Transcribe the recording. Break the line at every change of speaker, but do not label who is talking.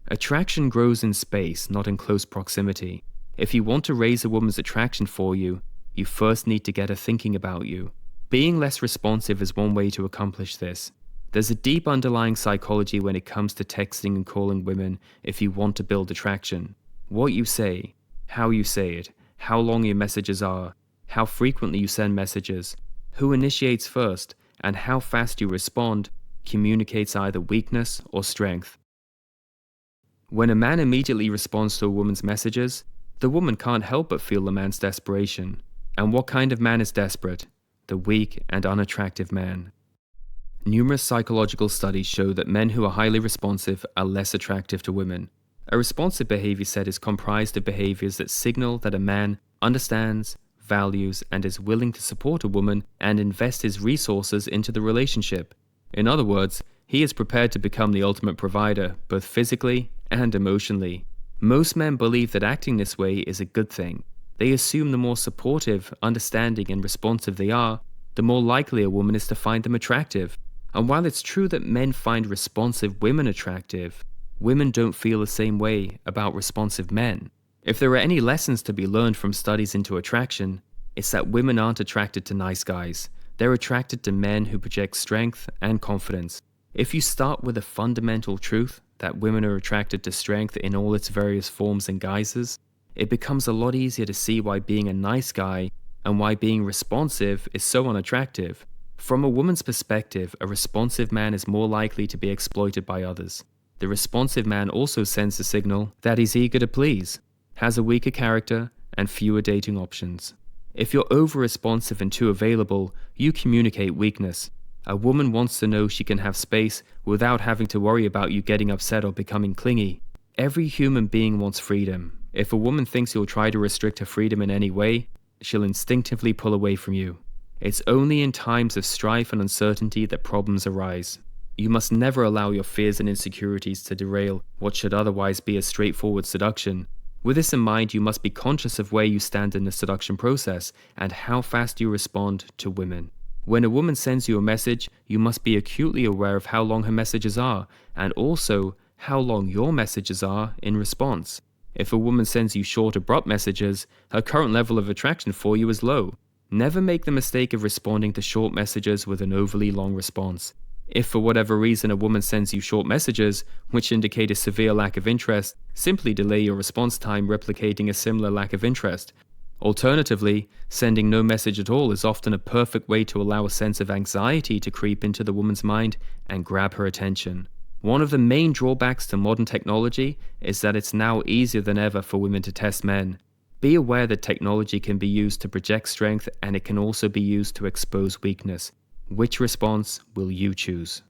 Attraction grows in space, not in close proximity. If you want to raise a woman's attraction for you, you first need to get her thinking about you. Being less responsive is one way to accomplish this. There's a deep underlying psychology when it comes to texting and calling women if you want to build attraction. What you say, how you say it, how long your messages are, how frequently you send messages, who initiates first, and how fast you respond communicates either weakness or strength. When a man immediately responds to a woman's messages, the woman can't help but feel the man's desperation. And what kind of man is desperate? The weak and unattractive man. Numerous psychological studies show that men who are highly responsive are less attractive to women. A responsive behavior set is comprised of behaviors that signal that a man understands, values, and is willing to support a woman and invest his resources into the relationship. In other words, he is prepared to become the ultimate provider, both physically and emotionally. Most men believe that acting this way is a good thing. They assume the more supportive, understanding, and responsive they are, the more likely a woman is to find them attractive. And while it's true that men find responsive women attractive, women don't feel the same way about responsive men. If there are any lessons to be learned from studies into attraction, it's that women aren't attracted to nice guys. They're attracted to men who project strength and confidence. If you start with a fundamental truth that women are attracted to strength in all its various forms and guises, it becomes a lot easier to see why being a nice guy and why being responsive is so unattractive. From a woman's perspective, a responsive man is more likely to be exploited by others. The responsive man also sends the signal that he's eager to please, has a weaker character, and fewer dating options. If you're over-responsive and too available, you communicate weakness. A woman wants to know she can have space without having to worry about you getting upset or becoming clingy. Every human being wants freedom. If a woman thinks you'll try to restrict her freedom in any way, she'll instinctively pull away from you. It's only in times of strife and uncertainty that problems arise. You must never allow your fears and insecurities to derail what should otherwise be a straightforward seduction. With this in mind, you must be conscious of where you stand in the seduction process and how fast you respond to women. When a woman sends you a message, you must be acutely aware of how long her messages are, and also how long your messages are in response. If a woman sends you short, abrupt messages, her current level of attraction for you is low. Never make the mistake of responding to short messages with an overly long response. If for whatever reason a woman sends you short messages, which indicate a severe lack of interest, simply delay your response time replicating a similar lack of interest. Alternatively, sending no message at all is often a perfect way to allow a sense of anxiety to creep into the woman's mind and grab her attention. One of the main drawbacks to modern technology is that it's now easier than ever for women to test men. Be aware that technology can be used to project strength and it can also be used to expose weakness. Which response will you choose?